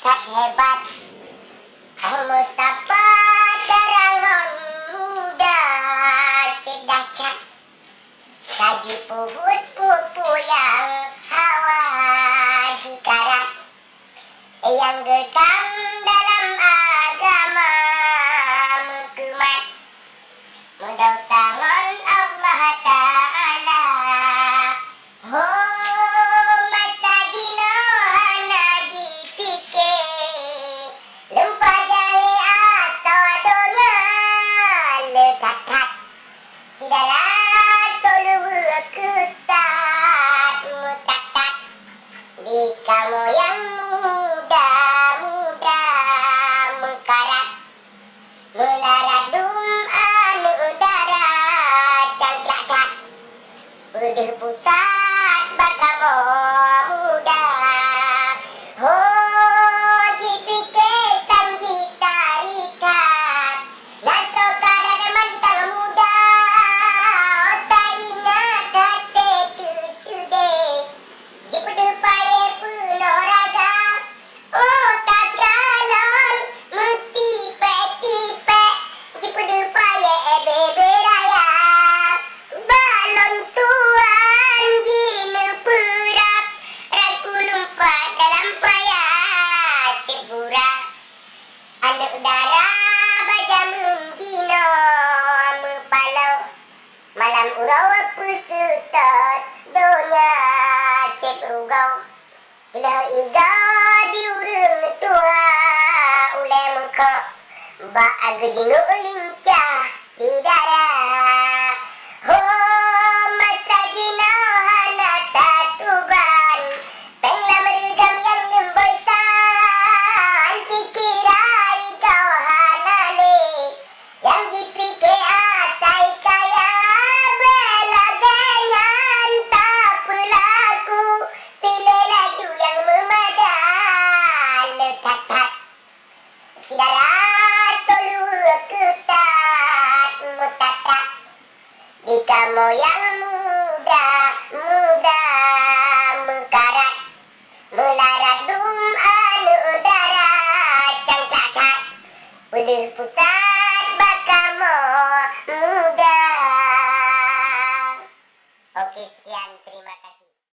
tak hebat. Mustafa terangan muda sedahsyat. Saji puhut pupu yang hawa dikarat. Yang gekam dalam agama mengkumat. Mendosangan Allah Ta'ala. Oh, masa dino hana dipikir. Lempah jahe asadonya lekakat. Sidara solu ketat mutakat. Di kamu yang muda-muda mengkarat. Melarat anu udara cangklak-klak. Berdeh pusat bakamo muda. Oh, dipikir samji tarikat. Naso karan mantang muda. Tak ingat hati tersudah. Dipedeh payah penuh raga. Oh, tak jalan mentipek-tipek. Dipedeh payah beberaya. Balon tuan jina perap. Ragu lompat dalam payah seburak. Anak darah baca mungkino mepalau. Malam urau pesutot donya seprugau. Bila iga diurung tua ulai muka. Ba aga jinguk lincah sidara. Oh, masa jino hana tatuban. Penglah meregam yang lemboisan. Kikirai kau hana le. Yang dipikir asai kaya. Bela dengan tak pelaku. Pilih laju yang memadai lekakat. Sidara solu ketat mutakat. Di kamu yang muda-muda mengkarat. Melarat anu udara cangklak-klak. Berdeh pusat